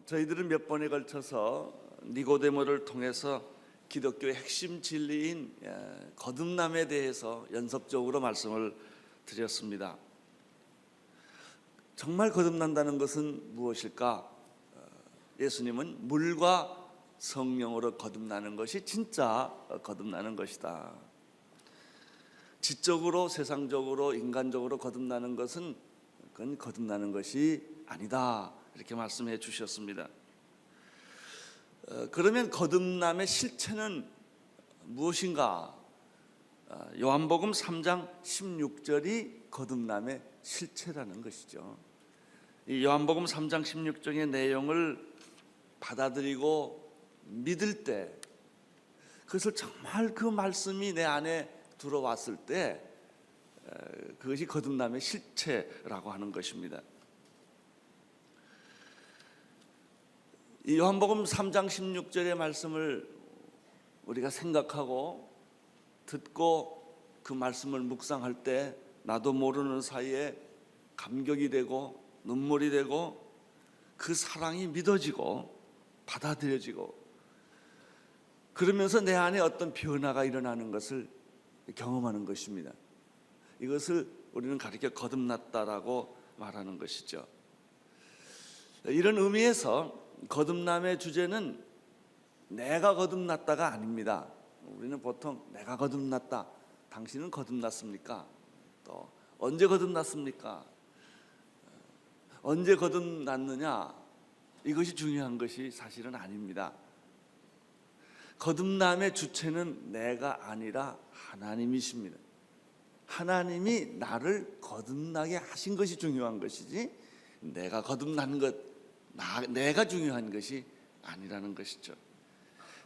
저희들은 몇 번에 걸쳐서 니고데모를 통해서 기독교의 핵심 진리인 거듭남에 대해서 연속적으로 말씀을 드렸습니다. 정말 거듭난다는 것은 무엇일까? 예수님은 물과 성령으로 거듭나는 것이 진짜 거듭나는 것이다. 지적으로, 세상적으로, 인간적으로 거듭나는 것은 그건 거듭나는 것이 아니다. 이렇게 말씀해 주셨습니다. 그러면 거듭남의 실체는 무엇인가? 요한복음 3장 16절이 거듭남의 실체라는 것이죠. 이 요한복음 3장 16절의 내용을 받아들이고 믿을 때, 그것을 정말 그 말씀이 내 안에 들어왔을 때 그것이 거듭남의 실체라고 하는 것입니다. 이 요한복음 3장 16절의 말씀을 우리가 생각하고 듣고 그 말씀을 묵상할 때 나도 모르는 사이에 감격이 되고 눈물이 되고 그 사랑이 믿어지고 받아들여지고 그러면서 내 안에 어떤 변화가 일어나는 것을 경험하는 것입니다. 이것을 우리는 가리켜 거듭났다라고 말하는 것이죠. 이런 의미에서 거듭남의 주제는 내가 거듭났다가 아닙니다. 우리는 보통 내가 거듭났다, 당신은 거듭났습니까? 또 언제 거듭났습니까? 언제 거듭났느냐, 이것이 중요한 것이 사실은 아닙니다. 거듭남의 주체는 내가 아니라 하나님이십니다. 하나님이 나를 거듭나게 하신 것이 중요한 것이지 내가 거듭난 것, 내가 중요한 것이 아니라는 것이죠.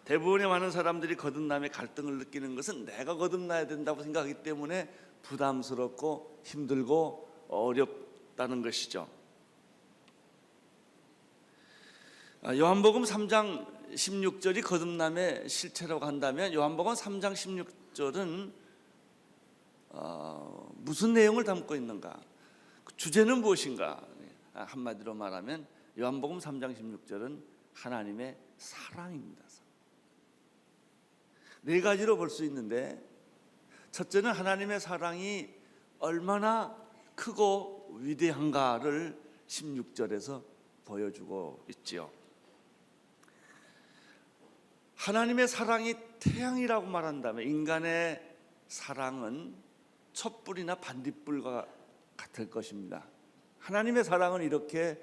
대부분의 많은 사람들이 거듭남의 갈등을 느끼는 것은 내가 거듭나야 된다고 생각하기 때문에 부담스럽고 힘들고 어렵다는 것이죠. 요한복음 3장 16절이 거듭남의 실체라고 한다면 요한복음 3장 16절은 무슨 내용을 담고 있는가? 주제는 무엇인가? 한마디로 말하면 요한복음 3장 16절은 하나님의 사랑입니다. 네 가지로 볼 수 있는데, 첫째는 하나님의 사랑이 얼마나 크고 위대한가를 16절에서 보여주고 있지요. 하나님의 사랑이 태양이라고 말한다면 인간의 사랑은 촛불이나 반딧불과 같을 것입니다. 하나님의 사랑은 이렇게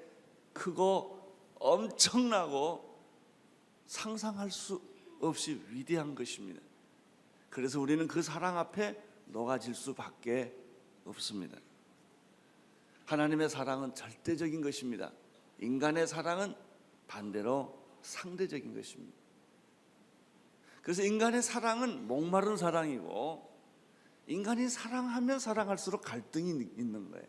크고 엄청나고 상상할 수 없이 위대한 것입니다. 그래서 우리는 그 사랑 앞에 녹아질 수밖에 없습니다. 하나님의 사랑은 절대적인 것입니다. 인간의 사랑은 반대로 상대적인 것입니다. 그래서 인간의 사랑은 목마른 사랑이고, 인간이 사랑하면 사랑할수록 갈등이 있는 거예요.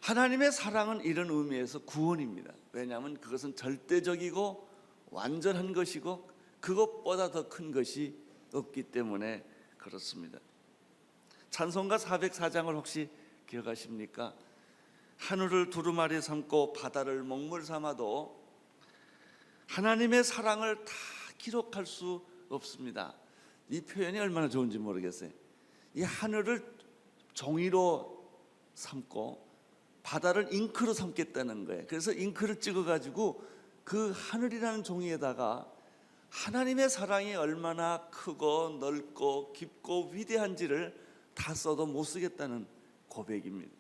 하나님의 사랑은 이런 의미에서 구원입니다. 왜냐하면 그것은 절대적이고 완전한 것이고 그것보다 더 큰 것이 없기 때문에 그렇습니다. 찬송가 404장을 혹시 기억하십니까? 하늘을 두루마리 삼고 바다를 먹물 삼아도 하나님의 사랑을 다 기록할 수 없습니다. 이 표현이 얼마나 좋은지 모르겠어요. 이 하늘을 종이로 삼고 바다를 잉크로 삼겠다는 거예요. 그래서 잉크를 찍어가지고 그 하늘이라는 종이에다가 하나님의 사랑이 얼마나 크고 넓고 깊고 위대한지를 다 써도 못 쓰겠다는 고백입니다.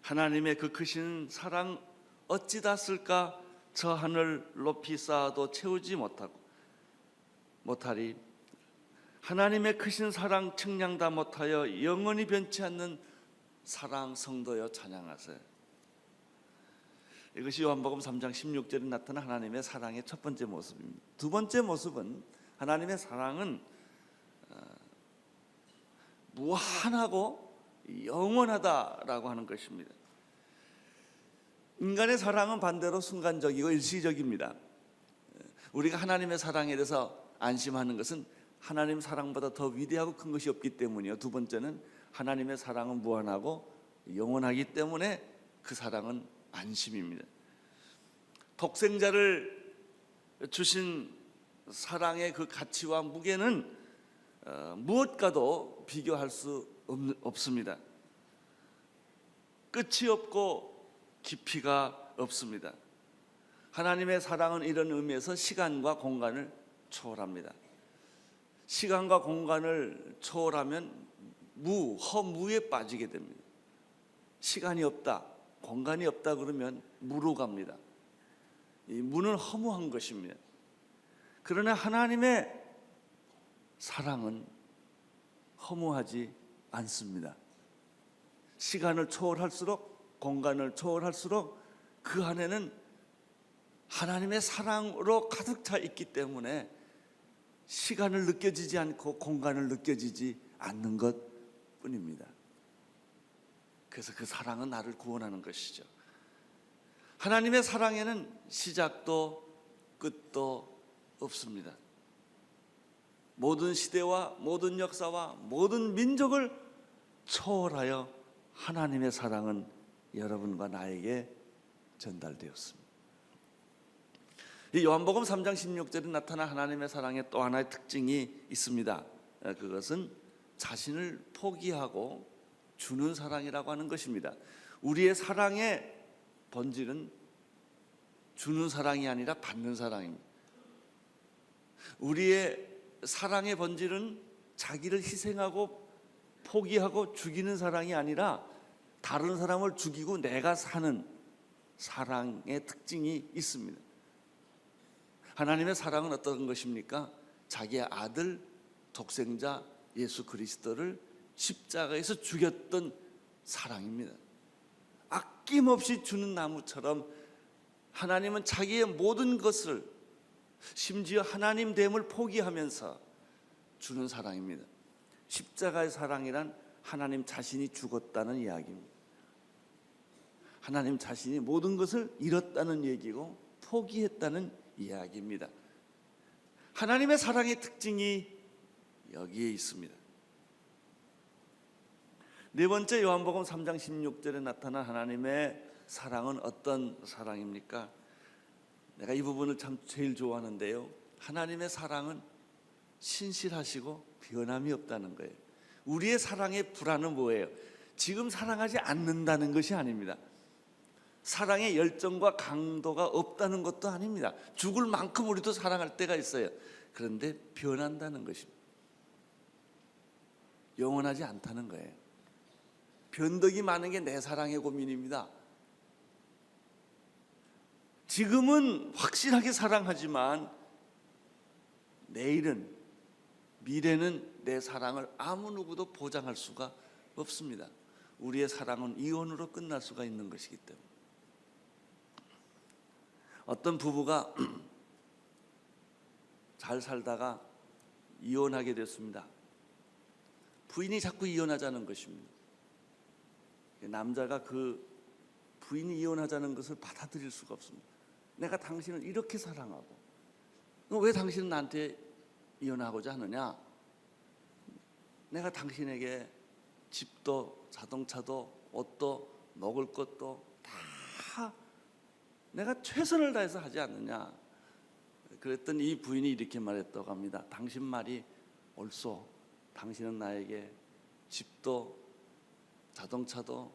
하나님의 그 크신 사랑 어찌 다 쓸까? 저 하늘 높이 쌓아도 채우지 못하리. 하나님의 크신 사랑 측량 다 못하여 영원히 변치 않는 사랑 성도여 찬양하세요. 이것이 요한복음 3장 16절에 나타난 하나님의 사랑의 첫 번째 모습입니다. 두 번째 모습은 하나님의 사랑은 무한하고 영원하다라고 하는 것입니다. 인간의 사랑은 반대로 순간적이고 일시적입니다. 우리가 하나님의 사랑에 대해서 안심하는 것은 하나님 사랑보다 더 위대하고 큰 것이 없기 때문이요. 두 번째는 하나님의 사랑은 무한하고 영원하기 때문에 그 사랑은 안심입니다. 독생자를 주신 사랑의 그 가치와 무게는 무엇과도 비교할 수 없습니다. 끝이 없고 깊이가 없습니다. 하나님의 사랑은 이런 의미에서 시간과 공간을 초월합니다. 시간과 공간을 초월하면 허무에 빠지게 됩니다. 시간이 없다, 공간이 없다 그러면 무로 갑니다. 이 무는 허무한 것입니다. 그러나 하나님의 사랑은 허무하지 않습니다. 시간을 초월할수록, 공간을 초월할수록 그 안에는 하나님의 사랑으로 가득 차 있기 때문에 시간을 느껴지지 않고 공간을 느껴지지 않는 것 뿐입니다. 그래서 그 사랑은 나를 구원하는 것이죠. 하나님의 사랑에는 시작도 끝도 없습니다. 모든 시대와 모든 역사와 모든 민족을 초월하여 하나님의 사랑은 여러분과 나에게 전달되었습니다. 이 요한복음 3장 16절에 나타난 하나님의 사랑의 또 하나의 특징이 있습니다. 그것은 자신을 포기하고 주는 사랑이라고 하는 것입니다. 우리의 사랑의 본질은 주는 사랑이 아니라 받는 사랑입니다. 우리의 사랑의 본질은 자기를 희생하고 포기하고 죽이는 사랑이 아니라 다른 사람을 죽이고 내가 사는 사랑의 특징이 있습니다. 하나님의 사랑은 어떤 것입니까? 자기의 아들 독생자 예수 그리스도를 십자가에서 죽였던 사랑입니다. 아낌없이 주는 나무처럼 하나님은 자기의 모든 것을, 심지어 하나님 됨을 포기하면서 주는 사랑입니다. 십자가의 사랑이란 하나님 자신이 죽었다는 이야기입니다. 하나님 자신이 모든 것을 잃었다는 얘기고 포기했다는 이야기입니다. 하나님의 사랑의 특징이 여기에 있습니다. 네 번째, 요한복음 3장 16절에 나타난 하나님의 사랑은 어떤 사랑입니까? 내가 이 부분을 참 제일 좋아하는데요. 하나님의 사랑은 신실하시고 변함이 없다는 거예요. 우리의 사랑의 불안은 뭐예요? 지금 사랑하지 않는다는 것이 아닙니다. 사랑의 열정과 강도가 없다는 것도 아닙니다. 죽을 만큼 우리도 사랑할 때가 있어요. 그런데 변한다는 것입니다. 영원하지 않다는 거예요. 변덕이 많은 게 내 사랑의 고민입니다. 지금은 확실하게 사랑하지만 내일은, 미래는 내 사랑을 아무 누구도 보장할 수가 없습니다. 우리의 사랑은 이혼으로 끝날 수가 있는 것이기 때문에. 어떤 부부가 잘 살다가 이혼하게 됐습니다. 부인이 자꾸 이혼하자는 것입니다. 남자가 그 부인이 이혼하자는 것을 받아들일 수가 없습니다. 내가 당신을 이렇게 사랑하고 왜 당신은 나한테 이혼하고자 하느냐? 내가 당신에게 집도 자동차도 옷도 먹을 것도 다 내가 최선을 다해서 하지 않느냐? 그랬더니 이 부인이 이렇게 말했다고 합니다. 당신 말이 옳소. 당신은 나에게 집도 자동차도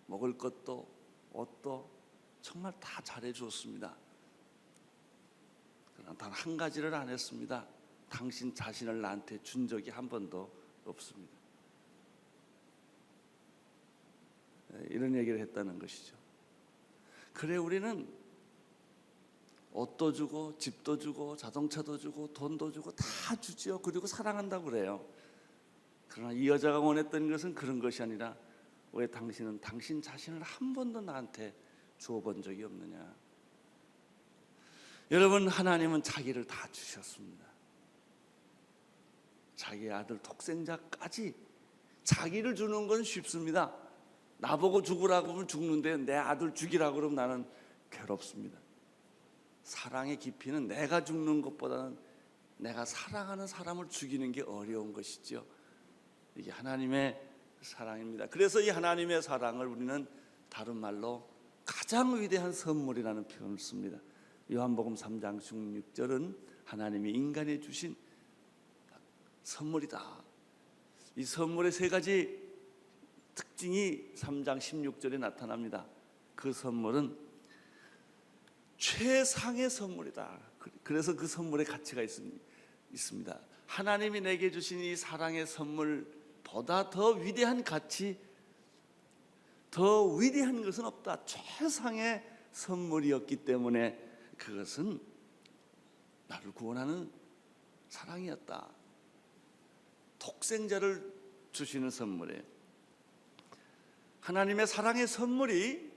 먹을 것도 옷도 정말 다 잘해 주었습니다. 그러나 단 한 가지를 안 했습니다. 당신 자신을 나한테 준 적이 한 번도 없습니다. 이런 얘기를 했다는 것이죠. 그래, 우리는 옷도 주고 집도 주고 자동차도 주고 돈도 주고 다 주지요. 그리고 사랑한다고 그래요. 그러나 이 여자가 원했던 것은 그런 것이 아니라 왜 당신은 당신 자신을 한 번도 나한테 주어본 적이 없느냐? 여러분, 하나님은 자기를 다 주셨습니다. 자기의 아들 독생자까지. 자기를 주는 건 쉽습니다. 나보고 죽으라고 하면 죽는데 내 아들 죽이라고 그러면 나는 괴롭습니다. 사랑의 깊이는 내가 죽는 것보다는 내가 사랑하는 사람을 죽이는 게 어려운 것이죠. 이게 하나님의 사랑입니다. 그래서 이 하나님의 사랑을 우리는 다른 말로 가장 위대한 선물이라는 표현을 씁니다. 요한복음 3장 16절은 하나님이 인간에 주신 선물이다. 이 선물의 세 가지 특징이 3장 16절에 나타납니다. 그 선물은 최상의 선물이다. 그래서 그 선물의 가치가 있습니다. 하나님이 내게 주신 이 사랑의 선물보다 더 위대한 가치, 더 위대한 것은 없다. 최상의 선물이었기 때문에 그것은 나를 구원하는 사랑이었다. 독생자를 주시는 선물이에요. 하나님의 사랑의 선물이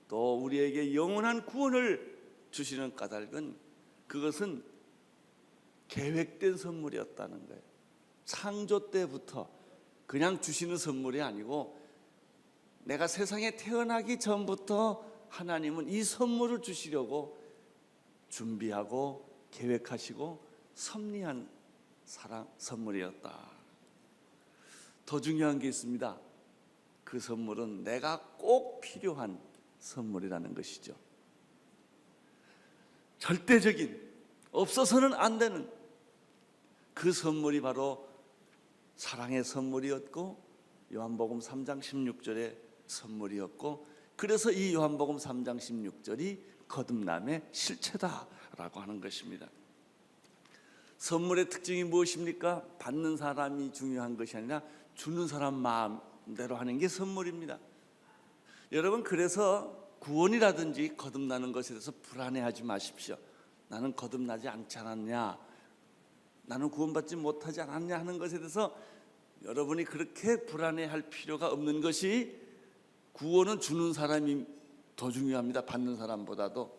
또 우리에게 영원한 구원을 주시는 까닭은 그것은 계획된 선물이었다는 거예요. 창조 때부터 그냥 주시는 선물이 아니고 내가 세상에 태어나기 전부터 하나님은 이 선물을 주시려고 준비하고 계획하시고 섭리한 사랑 선물이었다. 더 중요한 게 있습니다. 그 선물은 내가 꼭 필요한 선물이라는 것이죠. 절대적인, 없어서는 안 되는 그 선물이 바로 사랑의 선물이었고 요한복음 3장 16절의 선물이었고, 그래서 이 요한복음 3장 16절이 거듭남의 실체다라고 하는 것입니다. 선물의 특징이 무엇입니까? 받는 사람이 중요한 것이 아니라 주는 사람 마음대로 하는 게 선물입니다. 여러분, 그래서 구원이라든지 거듭나는 것에 대해서 불안해하지 마십시오. 나는 거듭나지 않지 않았냐, 나는 구원받지 못하지 않았냐 하는 것에 대해서 여러분이 그렇게 불안해할 필요가 없는 것이, 구원은 주는 사람이 더 중요합니다. 받는 사람보다도.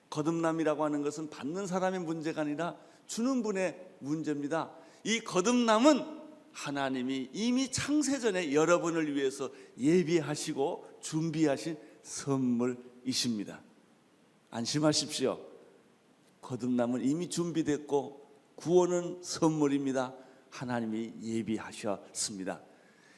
거듭남이라고 하는 것은 받는 사람의 문제가 아니라 주는 분의 문제입니다. 이 거듭남은 하나님이 이미 창세전에 여러분을 위해서 예비하시고 준비하신 선물이십니다. 안심하십시오. 거듭남은 이미 준비됐고 구원은 선물입니다. 하나님이 예비하셨습니다.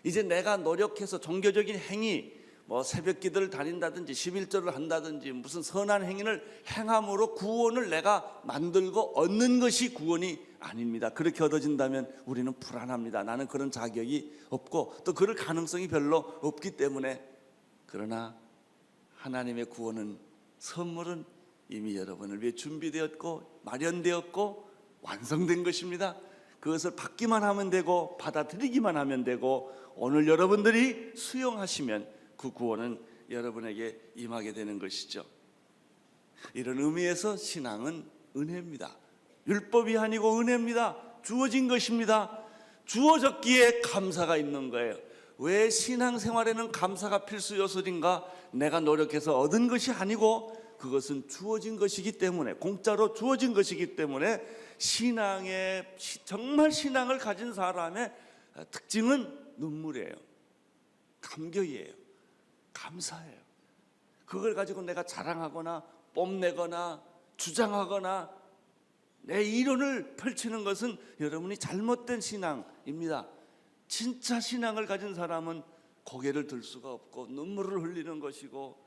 이제 내가 노력해서 종교적인 행위, 새벽 기도를 다닌다든지 11절을 한다든지 무슨 선한 행위를 행함으로 구원을 내가 만들고 얻는 것이 구원이 아닙니다. 그렇게 얻어진다면 우리는 불안합니다. 나는 그런 자격이 없고 또 그럴 가능성이 별로 없기 때문에. 그러나 하나님의 구원은, 선물은 이미 여러분을 위해 준비되었고 마련되었고 완성된 것입니다. 그것을 받기만 하면 되고 받아들이기만 하면 되고, 오늘 여러분들이 수용하시면 그 구원은 여러분에게 임하게 되는 것이죠. 이런 의미에서 신앙은 은혜입니다. 율법이 아니고 은혜입니다. 주어진 것입니다. 주어졌기에 감사가 있는 거예요. 왜 신앙생활에는 감사가 필수 요소인가? 내가 노력해서 얻은 것이 아니고 그것은 주어진 것이기 때문에, 공짜로 주어진 것이기 때문에, 정말 신앙을 가진 사람의 특징은 눈물이에요. 감격이에요. 감사해요. 그걸 가지고 내가 자랑하거나 뽐내거나 주장하거나 내 이론을 펼치는 것은 여러분이 잘못된 신앙입니다. 진짜 신앙을 가진 사람은 고개를 들 수가 없고 눈물을 흘리는 것이고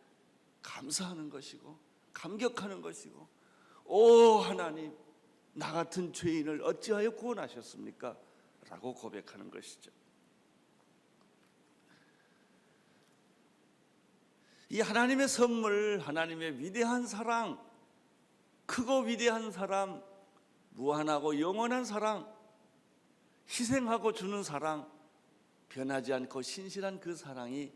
감사하는 것이고 감격하는 것이고, 오 하나님, 나 같은 죄인을 어찌하여 구원하셨습니까? 라고 고백하는 것이죠. 이 하나님의 선물, 하나님의 위대한 사랑, 크고 위대한 사랑, 무한하고 영원한 사랑, 희생하고 주는 사랑, 변하지 않고 신실한 그 사랑이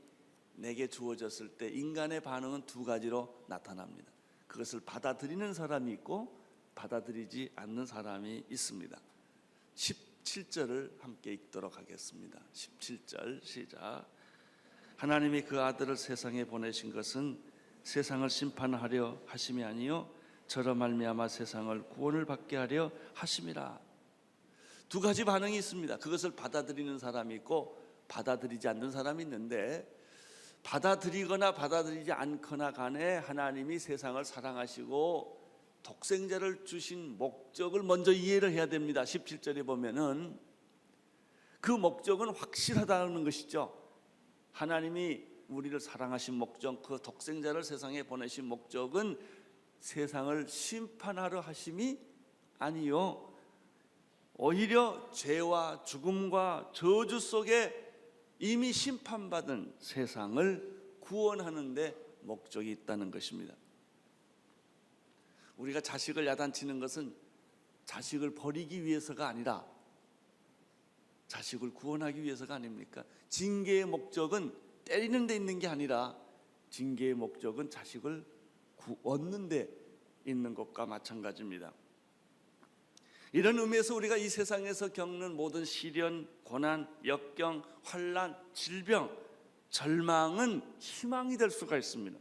내게 주어졌을 때 인간의 반응은 두 가지로 나타납니다. 그것을 받아들이는 사람이 있고 받아들이지 않는 사람이 있습니다. 17절을 함께 읽도록 하겠습니다. 17절 시작. 하나님이 그 아들을 세상에 보내신 것은 세상을 심판하려 하심이 아니요 저로 말미암아 세상을 구원을 받게 하려 하심이라. 두 가지 반응이 있습니다. 그것을 받아들이는 사람이 있고 받아들이지 않는 사람이 있는데, 받아들이거나 받아들이지 않거나 간에 하나님이 세상을 사랑하시고 독생자를 주신 목적을 먼저 이해를 해야 됩니다. 17절에 보면은 그 목적은 확실하다는 것이죠. 하나님이 우리를 사랑하신 목적, 그 독생자를 세상에 보내신 목적은 세상을 심판하려 하심이 아니요, 오히려 죄와 죽음과 저주 속에 이미 심판받은 세상을 구원하는 데 목적이 있다는 것입니다. 우리가 자식을 야단치는 것은 자식을 버리기 위해서가 아니라 자식을 구원하기 위해서가 아닙니까? 징계의 목적은 때리는 데 있는 게 아니라 징계의 목적은 자식을 얻는 데 있는 것과 마찬가지입니다. 이런 의미에서 우리가 이 세상에서 겪는 모든 시련, 고난, 역경, 환난, 질병, 절망은 희망이 될 수가 있습니다.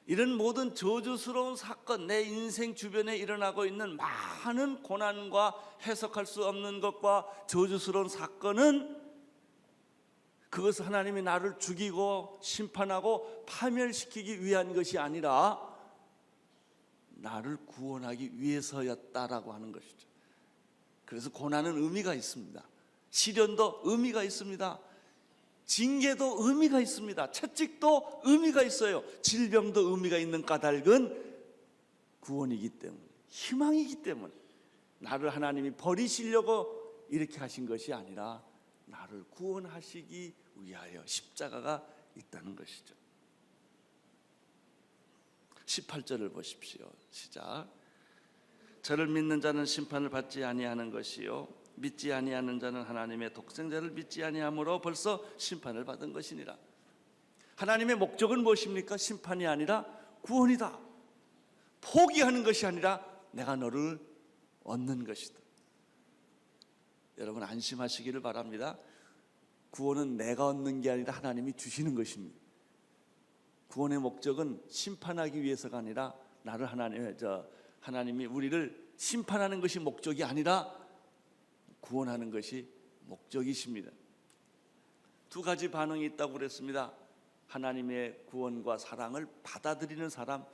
이런 모든 저주스러운 사건, 내 인생 주변에 일어나고 있는 많은 고난과 해석할 수 없는 것과 저주스러운 사건은 그것을 하나님이 나를 죽이고 심판하고 파멸시키기 위한 것이 아니라 나를 구원하기 위해서였다라고 하는 것이죠. 그래서 고난은 의미가 있습니다. 시련도 의미가 있습니다. 징계도 의미가 있습니다. 채찍도 의미가 있어요. 질병도 의미가 있는 까닭은 구원이기 때문에, 희망이기 때문에, 나를 하나님이 버리시려고 이렇게 하신 것이 아니라 나를 구원하시기 위하여 십자가가 있다는 것이죠. 18절을 보십시오. 시작. 저를 믿는 자는 심판을 받지 아니하는 것이요 믿지 아니하는 자는 하나님의 독생자를 믿지 아니하므로 벌써 심판을 받은 것이니라. 하나님의 목적은 무엇입니까? 심판이 아니라 구원이다. 포기하는 것이 아니라 내가 너를 얻는 것이다. 여러분 안심하시기를 바랍니다. 구원은 내가 얻는 게 아니라 하나님이 주시는 것입니다. 구원의 목적은 심판하기 위해서가 아니라 나를 하나님이 우리를 심판하는 것이 목적이 아니라 구원하는 것이 목적이십니다. 두 가지 반응이 있다고 그랬습니다. 하나님의 구원과 사랑을 받아들이는 사람,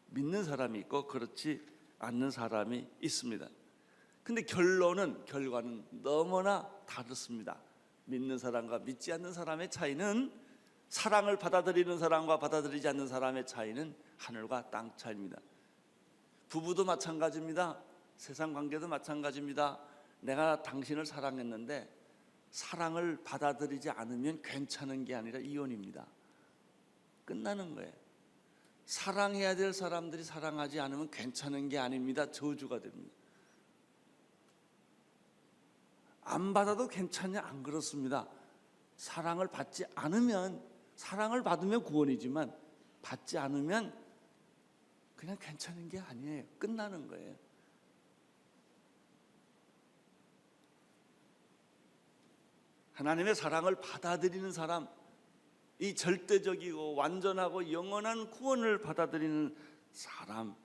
믿는 사람이 있고 그렇지 않는 사람이 있습니다. 근데 결과는 너무나 다릅니다. 믿는 사람과 믿지 않는 사람의 차이는, 사랑을 받아들이는 사람과 받아들이지 않는 사람의 차이는 하늘과 땅 차이입니다. 부부도 마찬가지입니다. 세상 관계도 마찬가지입니다. 내가 당신을 사랑했는데 사랑을 받아들이지 않으면 괜찮은 게 아니라 이혼입니다. 끝나는 거예요. 사랑해야 될 사람들이 사랑하지 않으면 괜찮은 게 아닙니다. 저주가 됩니다. 안 받아도 괜찮냐? 안 그렇습니다. 사랑을 받지 않으면, 사랑을 받으면 구원이지만 받지 않으면 그냥 괜찮은 게 아니에요. 끝나는 거예요. 하나님의 사랑을 받아들이는 사람, 이 절대적이고 완전하고 영원한 구원을 받아들이는 사람의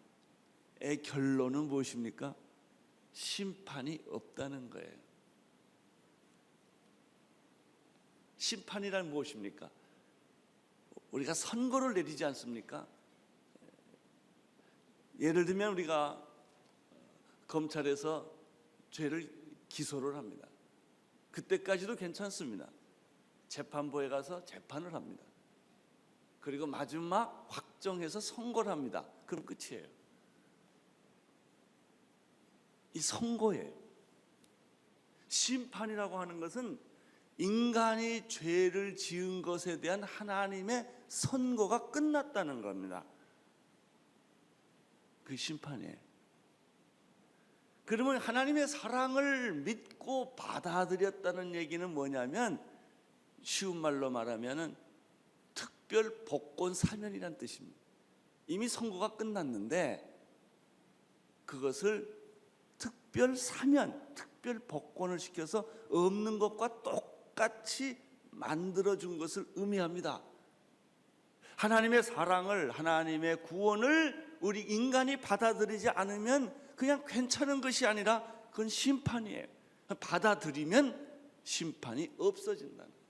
결론은 무엇입니까? 심판이 없다는 거예요. 심판이란 무엇입니까? 우리가 선고를 내리지 않습니까? 예를 들면 우리가 검찰에서 죄를 기소를 합니다. 그때까지도 괜찮습니다. 재판부에 가서 재판을 합니다. 그리고 마지막 확정해서 선고를 합니다. 그럼 끝이에요. 이 선고예요. 심판이라고 하는 것은 인간이 죄를 지은 것에 대한 하나님의 선고가 끝났다는 겁니다. 그 심판이에요. 그러면 하나님의 사랑을 믿고 받아들였다는 얘기는 뭐냐면, 쉬운 말로 말하면 특별 복권 사면이란 뜻입니다. 이미 선고가 끝났는데 그것을 특별 사면, 특별 복권을 시켜서 없는 것과 똑같이 만들어준 것을 의미합니다. 하나님의 사랑을, 하나님의 구원을 우리 인간이 받아들이지 않으면 그냥 괜찮은 것이 아니라 그건 심판이에요. 받아들이면 심판이 없어진다는 거예요.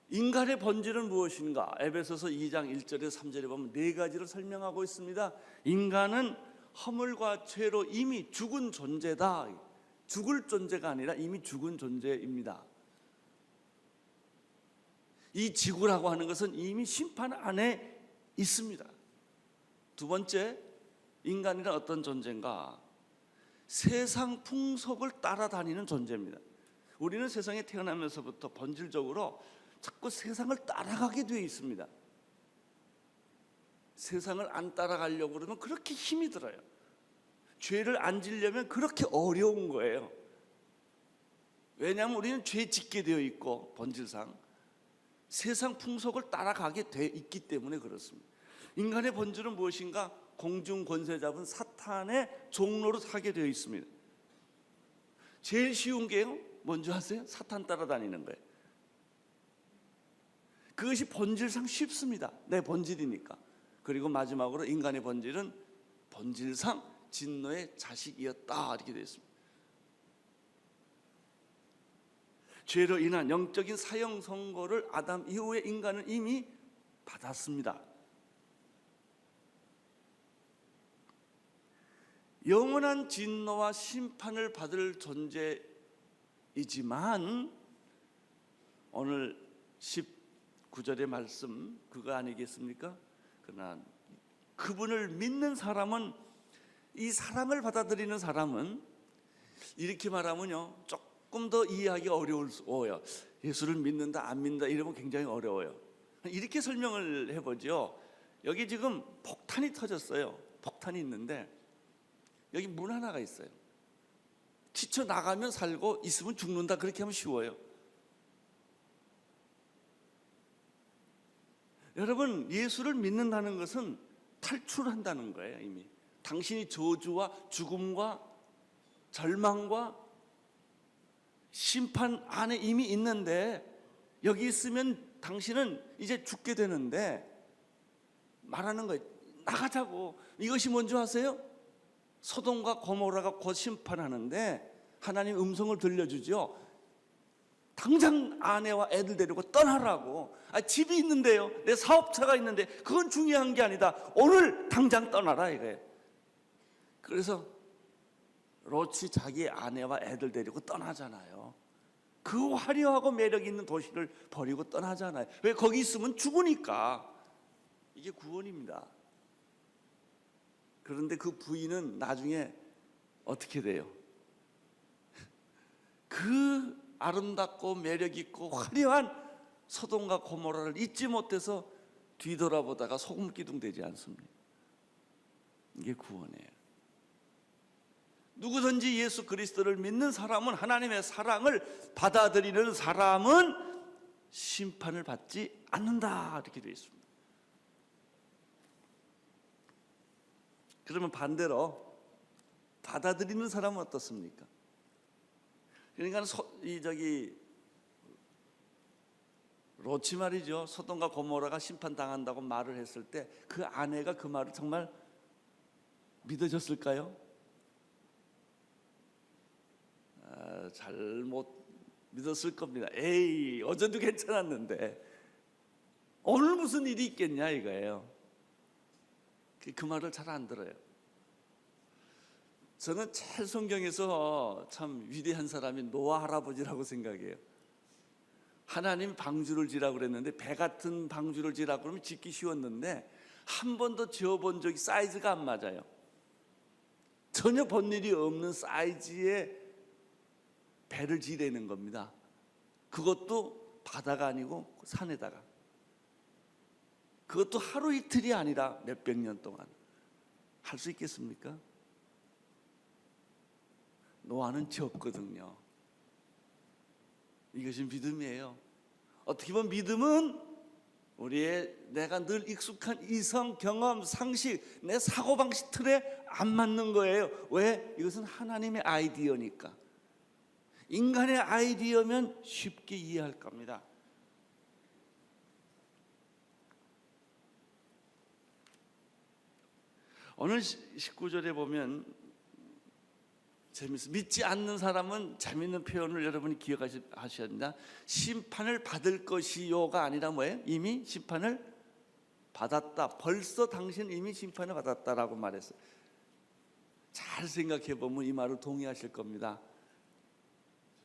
인간의 본질은 무엇인가? 에베소서 2장 1절에서 3절에 보면 네 가지를 설명하고 있습니다. 인간은 허물과 죄로 이미 죽은 존재다. 죽을 존재가 아니라 이미 죽은 존재입니다. 이 지구라고 하는 것은 이미 심판 안에 있습니다. 두 번째, 인간이란 어떤 존재인가? 세상 풍속을 따라다니는 존재입니다. 우리는 세상에 태어나면서부터 본질적으로 자꾸 세상을 따라가게 되어 있습니다. 세상을 안 따라가려고 그러면 그렇게 힘이 들어요. 죄를 안 지려면 그렇게 어려운 거예요. 왜냐하면 우리는 죄 짓게 되어 있고 본질상 세상 풍속을 따라가게 되어 있기 때문에 그렇습니다. 인간의 본질은 무엇인가? 공중 권세 잡은 사탄의 종로로 살게 되어 있습니다. 제일 쉬운 게요, 뭔지 아세요? 사탄 따라다니는 거예요. 그것이 본질상 쉽습니다. 내 본질이니까. 그리고 마지막으로 인간의 본질은 본질상 진노의 자식이었다, 이렇게 되어 있습니다. 죄로 인한 영적인 사형 선고를 아담 이후에 인간은 이미 받았습니다. 영원한 진노와 심판을 받을 존재이지만 오늘 19절의 말씀 그거 아니겠습니까? 그러나 그분을 믿는 사람은, 이 사랑을 받아들이는 사람은, 이렇게 말하면요 조금 더 이해하기 어려워요. 예수를 믿는다 안 믿는다 이러면 굉장히 어려워요. 이렇게 설명을 해보죠. 여기 지금 폭탄이 터졌어요. 폭탄이 있는데 여기 문 하나가 있어요. 튀쳐나가면 살고 있으면 죽는다, 그렇게 하면 쉬워요. 여러분, 예수를 믿는다는 것은 탈출한다는 거예요. 이미 당신이 저주와 죽음과 절망과 심판 안에 이미 있는데, 여기 있으면 당신은 이제 죽게 되는데 말하는 거예요. 나가자고. 이것이 뭔지 아세요? 소돔과 고모라가 곧 심판하는데 하나님 음성을 들려주죠. 당장 아내와 애들 데리고 떠나라고. 집이 있는데요, 내 사업차가 있는데 그건 중요한 게 아니다. 오늘 당장 떠나라 이거예요. 그래서 롯이 자기 아내와 애들 데리고 떠나잖아요. 그 화려하고 매력 있는 도시를 버리고 떠나잖아요. 왜? 거기 있으면 죽으니까. 이게 구원입니다. 그런데 그 부인은 나중에 어떻게 돼요? 그 아름답고 매력 있고 화려한 소돔과 고모라를 잊지 못해서 뒤돌아보다가 소금 기둥 되지 않습니까? 이게 구원이에요. 누구든지 예수 그리스도를 믿는 사람은, 하나님의 사랑을 받아들이는 사람은 심판을 받지 않는다, 이렇게 되어 있습니다. 그러면 반대로 받아들이는 사람은 어떻습니까? 그러니까 롯이 말이죠, 소돔과 고모라가 심판당한다고 말을 했을 때 그 아내가 그 말을 정말 믿어줬을까요? 잘못 믿었을 겁니다. 에이, 어제도 괜찮았는데 오늘 무슨 일이 있겠냐 이거예요. 그 말을 잘 안 들어요. 저는 제일 성경에서 참 위대한 사람이 노아 할아버지라고 생각해요. 하나님 방주를 지라고 그랬는데, 배 같은 방주를 지라고 그러면 짓기 쉬웠는데 한 번도 지어본 적이, 사이즈가 안 맞아요. 전혀 본 일이 없는 사이즈의 배를 지내는 겁니다. 그것도 바다가 아니고 산에다가. 그것도 하루 이틀이 아니라 몇백 년 동안. 할 수 있겠습니까? 노아는 지었거든요. 이것이 믿음이에요. 어떻게 보면 믿음은 우리의 내가 늘 익숙한 이성, 경험, 상식, 내 사고방식 틀에 안 맞는 거예요. 왜? 이것은 하나님의 아이디어니까. 인간의 아이디어면 쉽게 이해할 겁니다. 오늘 19절에 보면 재밌어요. 믿지 않는 사람은 재밌는 표현을 여러분이 기억하셔야 된다. 심판을 받을 것이요가 아니라 뭐예요? 이미 심판을 받았다. 벌써 당신 이미 심판을 받았다라고 말했어요. 잘 생각해 보면 이 말을 동의하실 겁니다.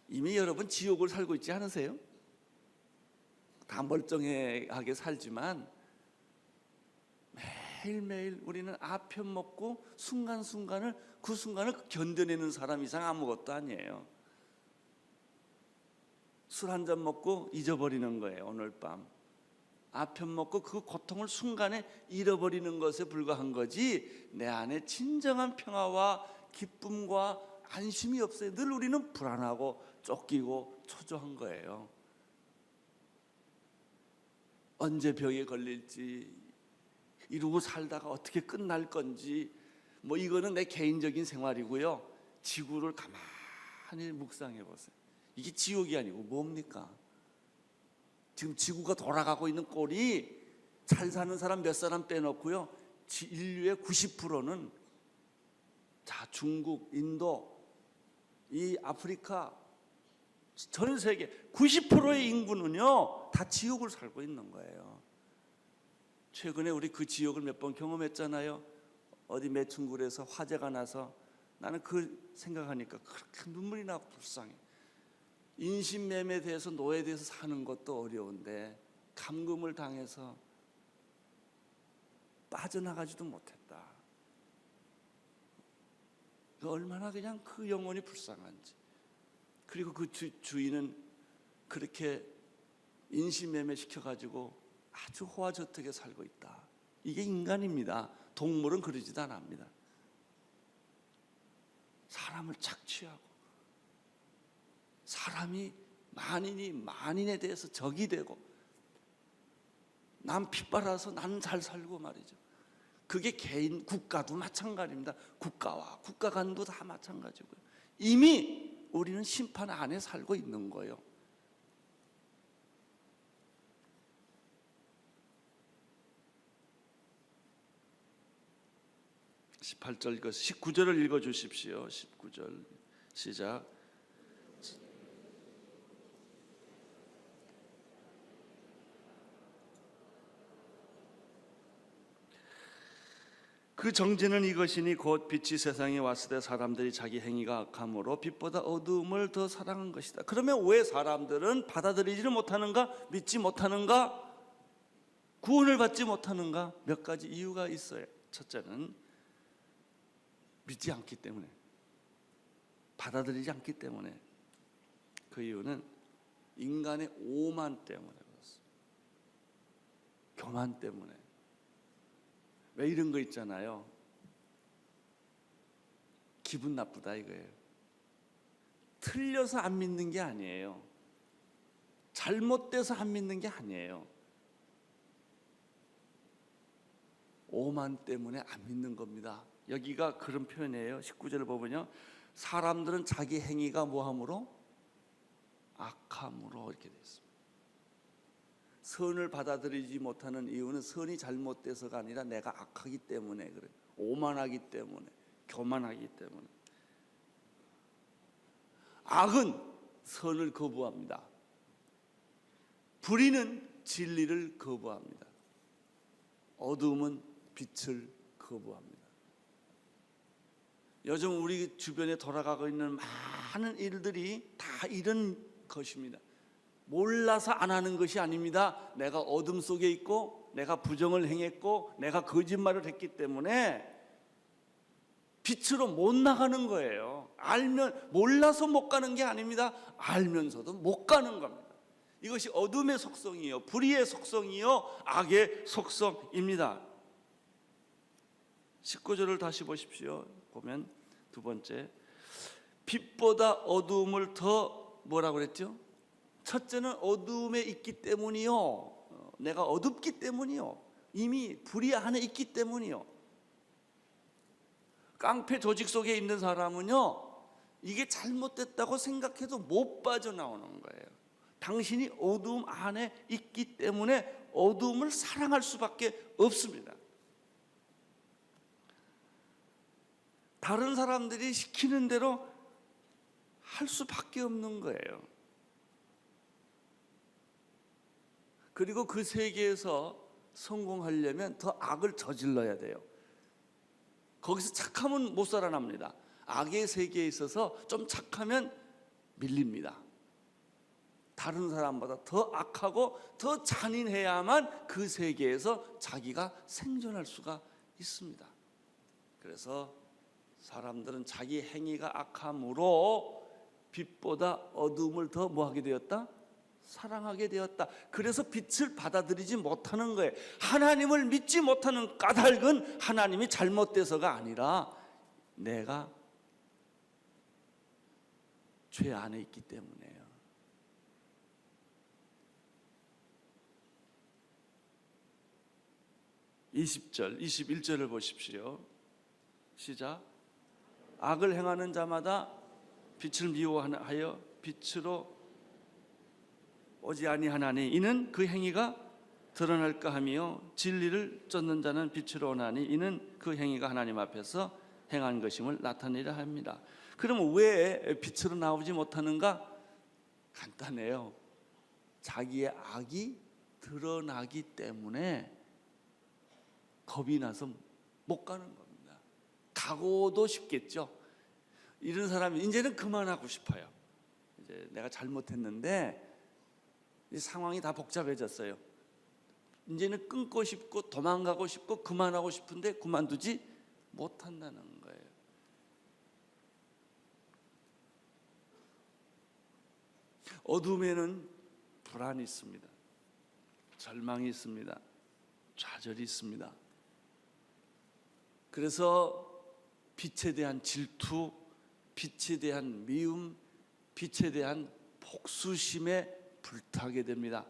이미 여러분 지옥을 살고 있지 않으세요? 다 멀쩡하게 살지만 매일매일 우리는 아편 먹고 순간순간을 그 순간을 견뎌내는 사람 이상 아무것도 아니에요. 술 한 잔 먹고 잊어버리는 거예요. 오늘 밤 아편 먹고 그 고통을 순간에 잃어버리는 것에 불과한 거지, 내 안에 진정한 평화와 기쁨과 안심이 없어요. 늘 우리는 불안하고 쫓기고 초조한 거예요. 언제 병에 걸릴지, 이러고 살다가 어떻게 끝날 건지, 뭐 이거는 내 개인적인 생활이고요. 지구를 가만히 묵상해 보세요. 이게 지옥이 아니고 뭡니까? 지금 지구가 돌아가고 있는 꼴이, 잘 사는 사람 몇 사람 빼놓고요, 인류의 90%는 자 중국, 인도, 이 아프리카, 전 세계 90%의 인구는요 다 지옥을 살고 있는 거예요. 최근에 우리 그 지옥을 몇 번 경험했잖아요. 어디 매춘굴에서 화재가 나서 나는 그 생각하니까 그렇게 눈물이 나고 불쌍해. 인신매매에 대해서, 노예에 대해서 사는 것도 어려운데 감금을 당해서 빠져나가지도 못했다. 얼마나 그냥 그 영혼이 불쌍한지. 그리고 그 주인은 그렇게 인신매매 시켜가지고 아주 호화저택에 살고 있다. 이게 인간입니다. 동물은 그러지도 않습니다. 사람을 착취하고, 사람이 만인이 만인에 대해서 적이 되고, 남 핏발아서 나는 잘 살고 말이죠. 그게 개인, 국가도 마찬가지입니다. 국가와 국가 간도 다 마찬가지고요. 이미 우리는 심판 안에 살고 있는 거예요. (18절) 19절을 읽어주십시오. 19절 시작. 그 정죄는 이것이니 곧 빛이 세상에 왔을 때 사람들이 자기 행위가 악함으로 빛보다 어두움을 더 사랑한 것이다. 그러면 왜 사람들은 받아들이지를 못하는가? 믿지 못하는가? 구원을 받지 못하는가? 몇 가지 이유가 있어요. 첫째는 믿지 않기 때문에, 받아들이지 않기 때문에. 그 이유는 인간의 오만 때문에 그렇습니다. 교만 때문에. 왜 이런 거 있잖아요. 기분 나쁘다 이거예요. 틀려서 안 믿는 게 아니에요. 잘못돼서 안 믿는 게 아니에요. 오만 때문에 안 믿는 겁니다. 여기가 그런 표현이에요. 19절을 보면요, 사람들은 자기 행위가 뭐함으로? 악함으로 이렇게 되어 있습니다. 선을 받아들이지 못하는 이유는 선이 잘못돼서가 아니라 내가 악하기 때문에 그래요. 오만하기 때문에, 교만하기 때문에. 악은 선을 거부합니다. 불의는 진리를 거부합니다. 어두움은 빛을 거부합니다. 요즘 우리 주변에 돌아가고 있는 많은 일들이 다 이런 것입니다. 몰라서 안 하는 것이 아닙니다. 내가 어둠 속에 있고, 내가 부정을 행했고, 내가 거짓말을 했기 때문에 빛으로 못 나가는 거예요. 알면, 몰라서 못 가는 게 아닙니다. 알면서도 못 가는 겁니다. 이것이 어둠의 속성이요, 불의의 속성이요, 악의 속성입니다. 19절을 다시 보십시오. 보면 두 번째, 빛보다 어두움을 더 뭐라고 그랬죠? 첫째는 어두움에 있기 때문이요, 내가 어둡기 때문이요, 이미 불의 안에 있기 때문이요. 깡패 조직 속에 있는 사람은요, 이게 잘못됐다고 생각해도 못 빠져나오는 거예요. 당신이 어두움 안에 있기 때문에 어두움을 사랑할 수밖에 없습니다. 다른 사람들이 시키는 대로 할 수밖에 없는 거예요. 그리고 그 세계에서 성공하려면 더 악을 저질러야 돼요. 거기서 착하면 못 살아납니다. 악의 세계에 있어서 좀 착하면 밀립니다. 다른 사람보다 더 악하고 더 잔인해야만 그 세계에서 자기가 생존할 수가 있습니다. 그래서 사람들은 자기 행위가 악함으로 빛보다 어둠을 더 뭐하게 되었다? 사랑하게 되었다. 그래서 빛을 받아들이지 못하는 거예요. 하나님을 믿지 못하는 까닭은 하나님이 잘못돼서가 아니라 내가 죄 안에 있기 때문에요. (20절) 21절을 보십시오. 시작. 악을 행하는 자마다 빛을 미워하여 빛으로 오지 아니하나니 이는 그 행위가 드러날까 하며 진리를 쫓는 자는 빛으로 오나니 이는 그 행위가 하나님 앞에서 행한 것임을 나타내려 합니다. 그러면 왜 빛으로 나오지 못하는가? 간단해요. 자기의 악이 드러나기 때문에 겁이 나서 못 가는 겁니다. 가고도 싶겠죠. 이런 사람이 이제는 그만하고 싶어요. 이제 내가 잘못했는데 이 상황이 다 복잡해졌어요. 이제는 끊고 싶고 도망가고 싶고 그만하고 싶은데 그만두지 못한다는 거예요. 어둠에는 불안이 있습니다. 절망이 있습니다. 좌절이 있습니다. 그래서 빛에 대한 질투, 빛에 대한 미움, 빛에 대한 복수심에 불타게 됩니다.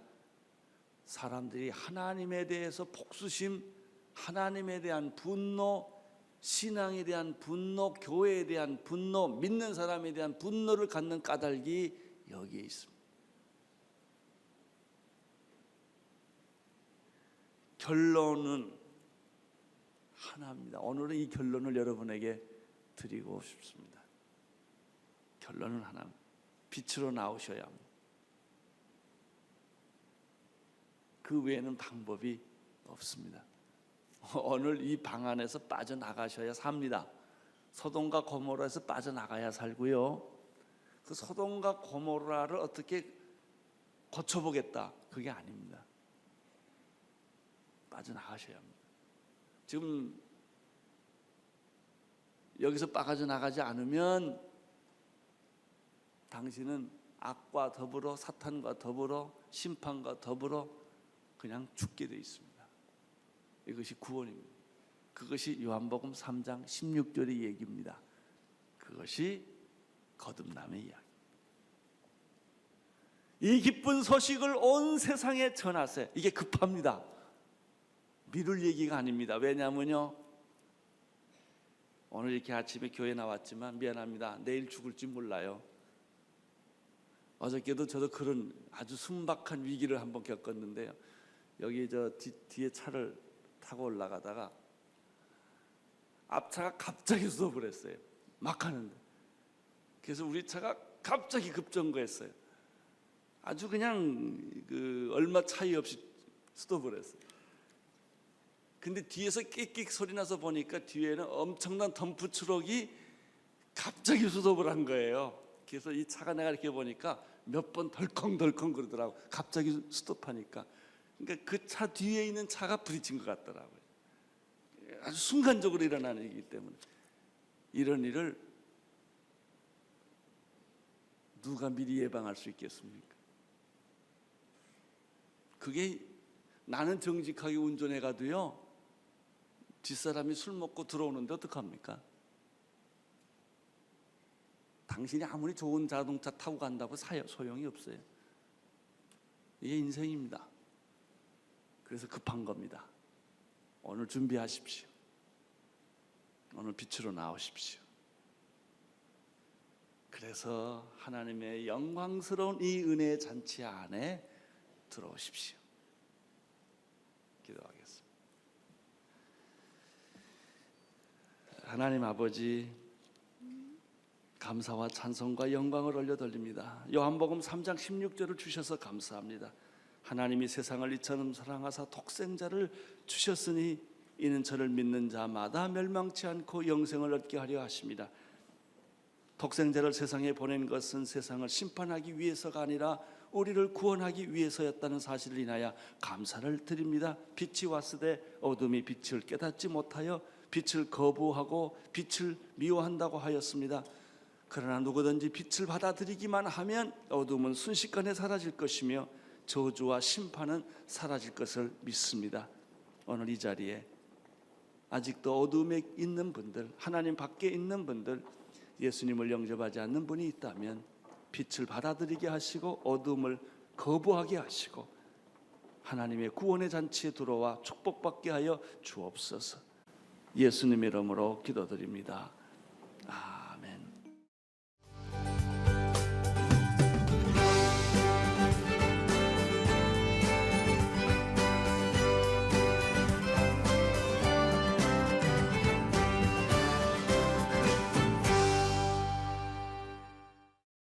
사람들이 하나님에 대해서 복수심, 하나님에 대한 분노, 신앙에 대한 분노, 교회에 대한 분노, 믿는 사람에 대한 분노를 갖는 까닭이 여기에 있습니다. 결론은 하나입니다. 오늘은 이 결론을 여러분에게 드리고 싶습니다. 결론은 하나. 빛으로 나오셔야 합니다. 그 외에는 방법이 없습니다. 오늘 이 방 안에서 빠져나가셔야 삽니다. 소돔과 고모라에서 빠져나가야 살고요. 그 소돔과 고모라를 어떻게 고쳐보겠다, 그게 아닙니다. 빠져나가셔야 합니다. 지금 여기서 빠져나가지 않으면 당신은 악과 더불어 사탄과 더불어 심판과 더불어 그냥 죽게 되어 있습니다. 이것이 구원입니다. 그것이 요한복음 3장 16절의 얘기입니다. 그것이 거듭남의 이야기. 이 기쁜 소식을 온 세상에 전하세요. 이게 급합니다. 미룰 얘기가 아닙니다. 왜냐하면요, 오늘 이렇게 아침에 교회 나왔지만 미안합니다. 내일 죽을지 몰라요. 어저께도 저도 그런 아주 순박한 위기를 한번 겪었는데요. 여기 저 뒤에 차를 타고 올라가다가 앞차가 갑자기 스톱을 했어요. 막 하는데. 그래서 우리 차가 갑자기 급정거했어요. 아주 그냥 얼마 차이 없이 스톱을 했어요. 근데 뒤에서 끽끽 소리 나서 보니까 뒤에는 엄청난 덤프 트럭이 갑자기 스톱을 한 거예요. 그래서 이 차가 내가 이렇게 보니까 몇 번 덜컹덜컹 그러더라고. 갑자기 스톱하니까. 그러니까 그 차 뒤에 있는 차가 부딪힌 것 같더라고요. 아주 순간적으로 일어나는 일이기 때문에 이런 일을 누가 미리 예방할 수 있겠습니까? 그게 나는 정직하게 운전해 가도요, 뒷사람이 술 먹고 들어오는데 어떡합니까? 당신이 아무리 좋은 자동차 타고 간다고 소용이 없어요. 이게 인생입니다. 그래서 급한 겁니다. 오늘 준비하십시오. 오늘 빛으로 나오십시오. 그래서 하나님의 영광스러운 이 은혜의 잔치 안에 들어오십시오. 기도하겠습니다. 하나님 아버지, 감사와 찬송과 영광을 올려드립니다. 요한복음 3장 16절을 주셔서 감사합니다. 하나님이 세상을 이처럼 사랑하사 독생자를 주셨으니 이는 저를 믿는 자마다 멸망치 않고 영생을 얻게 하려 하십니다. 독생자를 세상에 보낸 것은 세상을 심판하기 위해서가 아니라 우리를 구원하기 위해서였다는 사실을 인하여 감사를 드립니다. 빛이 왔으되 어둠이 빛을 깨닫지 못하여 빛을 거부하고 빛을 미워한다고 하였습니다. 그러나 누구든지 빛을 받아들이기만 하면 어둠은 순식간에 사라질 것이며 저주와 심판은 사라질 것을 믿습니다. 오늘 이 자리에 아직도 어둠에 있는 분들, 하나님 밖에 있는 분들, 예수님을 영접하지 않는 분이 있다면 빛을 받아들이게 하시고 어둠을 거부하게 하시고 하나님의 구원의 잔치에 들어와 축복받게 하여 주옵소서. 예수님의 이름으로 기도드립니다.